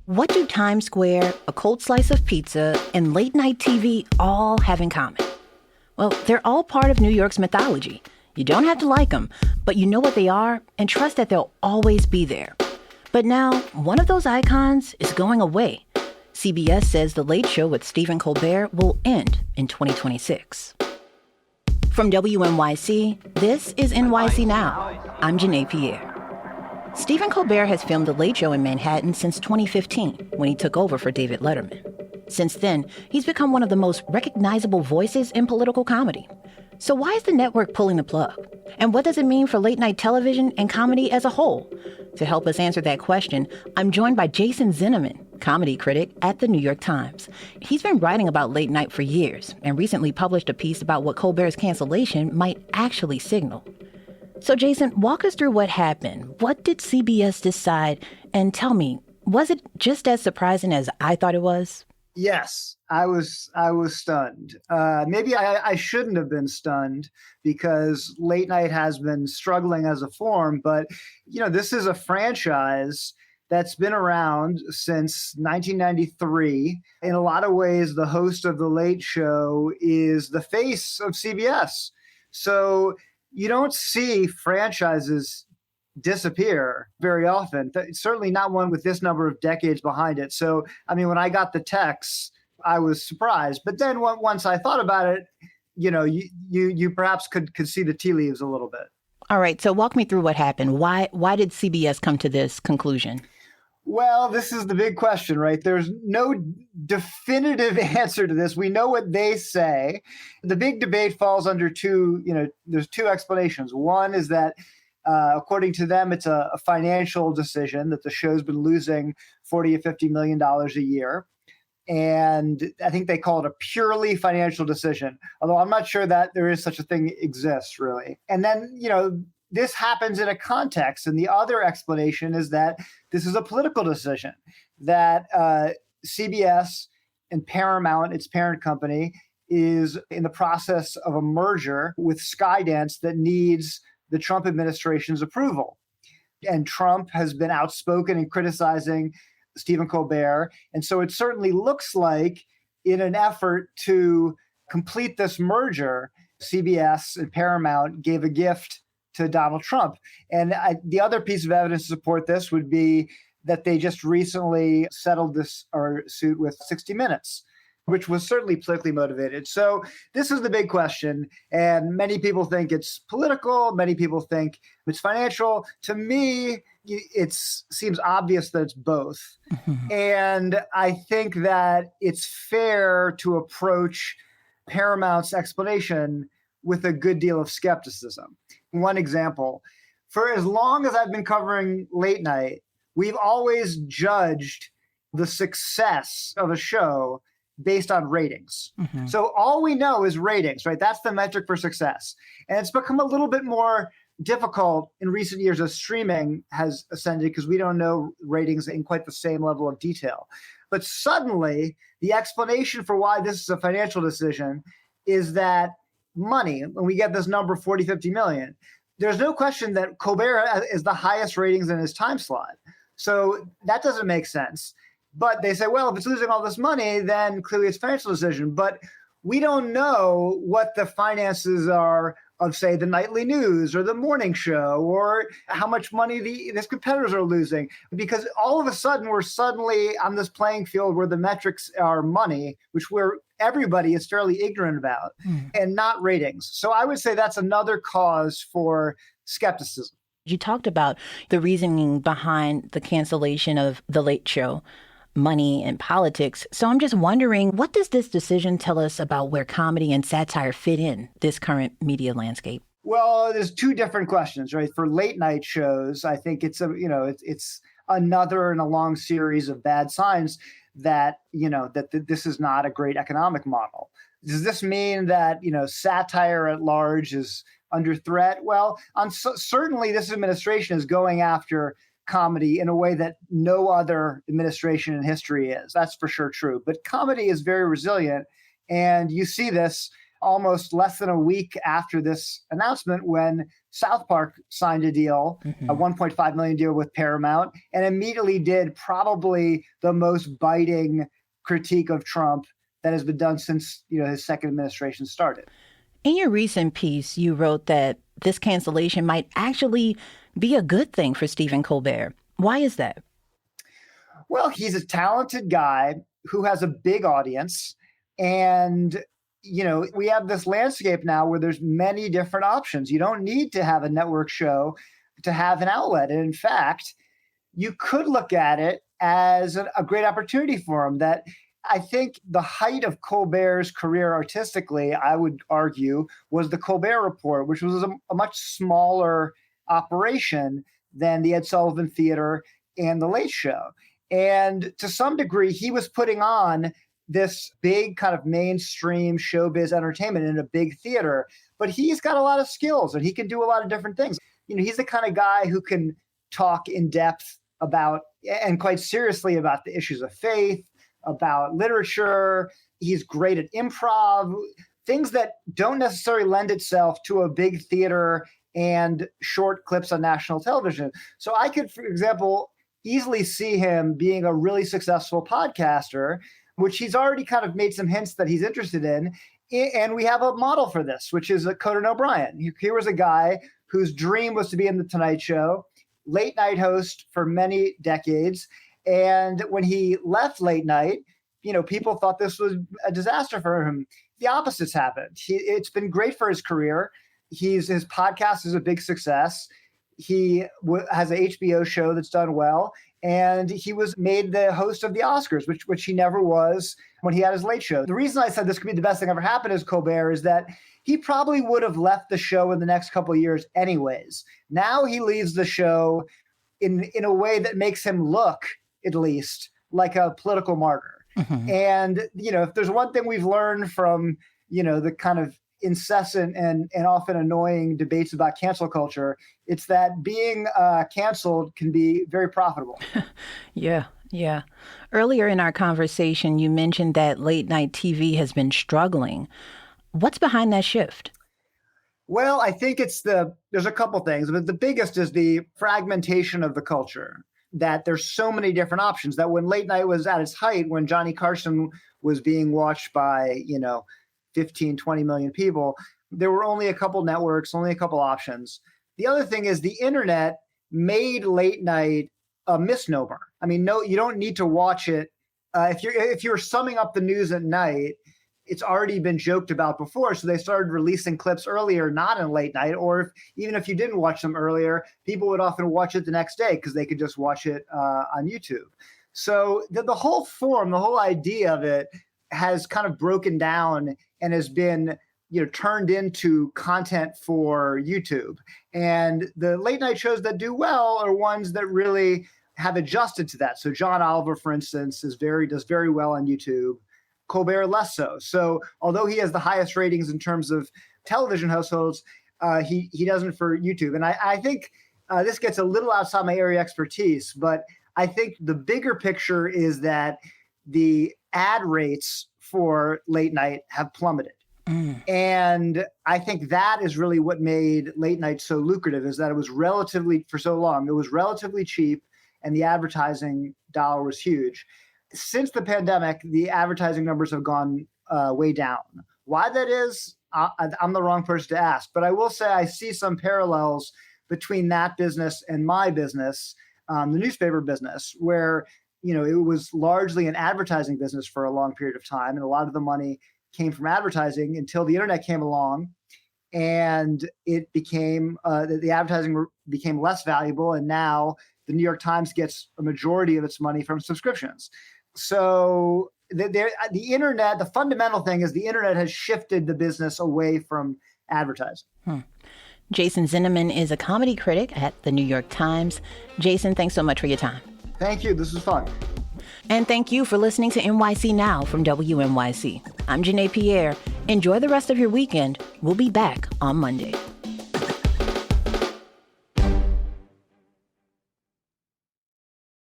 What do Times Square, a cold slice of pizza, and late night TV all have in common? Well, they're all part of New York's mythology. You don't have to like them, but you know what they are and trust that they'll always be there. But now, one of those icons is going away. CBS says The Late Show with Steven Colbert will end in 2026. From WNYC, this is NYC Now. I'm Janae, Pierre. Stephen Colbert has filmed The Late Show in Manhattan since 2015, when he took over for David Letterman. Since then, he's become one of the most recognizable voices in political comedy. So why is the network pulling the plug? And what does it mean for late-night television and comedy as a whole? To help us answer that question, I'm joined by Jason Zinoman, comedy critic at the New York Times. He's been writing about late night for years and recently published a piece about what Colbert's cancellation might actually signal. So Jason, walk us through what happened. What did CBS decide? And tell me, was it just as surprising as I thought it was? Yes, I was stunned. Maybe I shouldn't have been stunned because late night has been struggling as a form. But, this is a franchise that's been around since 1993. In a lot of ways, the host of The Late Show is the face of CBS. So you don't see franchises disappear very often, certainly not one with this number of decades behind it. So, when I got the text, I was surprised. But then once I thought about it, you perhaps could see the tea leaves a little bit. All right. So walk me through what happened. Why did CBS come to this conclusion? Well, this is the big question, right? There's no definitive answer to this. We know what they say. The big debate falls under there's two explanations. One is that according to them, it's a financial decision that the show's been losing $40 or $50 million a year. And I think they call it a purely financial decision, although I'm not sure that there is such a thing exists, really. And then, this happens in a context. And the other explanation is that this is a political decision, that CBS and Paramount, its parent company, is in the process of a merger with Skydance that needs the Trump administration's approval. And Trump has been outspoken in criticizing Stephen Colbert. And so it certainly looks like in an effort to complete this merger, CBS and Paramount gave a gift to Donald Trump. And the other piece of evidence to support this would be that they just recently settled this suit with 60 Minutes, which was certainly politically motivated. So this is the big question. And many people think it's political. Many people think it's financial. To me, it seems obvious that it's both. Mm-hmm. And I think that it's fair to approach Paramount's explanation with a good deal of skepticism. One example, for as long as I've been covering late night, we've always judged the success of a show based on ratings. Mm-hmm. So all we know is ratings, right? That's the metric for success. And it's become a little bit more difficult in recent years as streaming has ascended because we don't know ratings in quite the same level of detail. But suddenly, the explanation for why this is a financial decision is that money, when we get this number 40, 50 million, there's no question that Colbert is the highest ratings in his time slot. So that doesn't make sense. But they say, well, if it's losing all this money, then clearly it's a financial decision. But we don't know what the finances are of, say, the nightly news or the morning show, or how much money these competitors are losing. Because all of a sudden, we're suddenly on this playing field where the metrics are money, which everybody is fairly ignorant about, and not ratings. So I would say that's another cause for skepticism. You talked about the reasoning behind the cancellation of The Late Show, money and politics. So I'm just wondering, what does this decision tell us about where comedy and satire fit in this current media landscape? Well, there's two different questions, right? For late night shows, I think it's another in a long series of bad signs that this is not a great economic model. Does this mean that satire at large is under threat? Well, certainly this administration is going after comedy in a way that no other administration in history is. That's for sure true. But comedy is very resilient. And you see this almost less than a week after this announcement when South Park signed a deal, a $1.5 million deal with Paramount, and immediately did probably the most biting critique of Trump that has been done since his second administration started. In your recent piece, you wrote that this cancellation might actually be a good thing for Steven Colbert. Why is that? Well, he's a talented guy who has a big audience. And, we have this landscape now where there's many different options. You don't need to have a network show to have an outlet. And in fact, you could look at it as a great opportunity for him. That I think the height of Colbert's career artistically, I would argue, was the Colbert Report, which was a much smaller operation than the Ed Sullivan Theater and the Late Show. And to some degree, he was putting on this big kind of mainstream showbiz entertainment in a big theater, but he's got a lot of skills and he can do a lot of different things. He's the kind of guy who can talk in depth about and quite seriously about the issues of faith, about literature. He's great at improv, things that don't necessarily lend itself to a big theater and short clips on national television. So I could, for example, easily see him being a really successful podcaster, which he's already kind of made some hints that he's interested in. And we have a model for this, which is Conan O'Brien. Here was a guy whose dream was to be in The Tonight Show, late night host for many decades. And when he left late night, people thought this was a disaster for him. The opposite's happened. It's been great for his career. His podcast is a big success. He has an HBO show that's done well, and he was made the host of the Oscars, which he never was when he had his Late Show. The reason I said this could be the best thing ever happened as Colbert is that he probably would have left the show in the next couple of years anyways. Now he leaves the show in a way that makes him look, at least, like a political martyr. Mm-hmm. And, if there's one thing we've learned from, the kind of incessant and often annoying debates about cancel culture, it's that being canceled can be very profitable. Yeah. Earlier in our conversation, you mentioned that late night TV has been struggling. What's behind that shift? Well, I think there's a couple things, but the biggest is the fragmentation of the culture, that there's so many different options that when late night was at its height, when Johnny Carson was being watched by, 15, 20 million people, there were only a couple networks, only a couple options. The other thing is the internet made late night a misnomer. I mean, no, you don't need to watch it. If you're summing up the news at night, it's already been joked about before. So they started releasing clips earlier, not in late night, or even if you didn't watch them earlier, people would often watch it the next day because they could just watch it on YouTube. So the whole form, the whole idea of it has kind of broken down and has been, turned into content for YouTube. And the late night shows that do well are ones that really have adjusted to that. So John Oliver, for instance, does very well on YouTube. Colbert less so. So although he has the highest ratings in terms of television households, he doesn't for YouTube. And I think this gets a little outside my area of expertise, but I think the bigger picture is that the ad rates for late night have plummeted. And I think that is really what made late night so lucrative, is that it was relatively cheap and the advertising dollar was huge. Since the pandemic, the advertising numbers have gone way down. Why that is, I'm the wrong person to ask. But I will say I see some parallels between that business and my business, the newspaper business, where it was largely an advertising business for a long period of time, and a lot of the money came from advertising until the internet came along, and it became the advertising became less valuable, and now the New York Times gets a majority of its money from subscriptions. So the internet, the fundamental thing is the internet has shifted the business away from advertising. Jason Zinoman is a comedy critic at the New York Times. Jason, thanks so much for your time. Thank you. This was fun. And thank you for listening to NYC Now from WNYC. I'm Janae Pierre. Enjoy the rest of your weekend. We'll be back on Monday.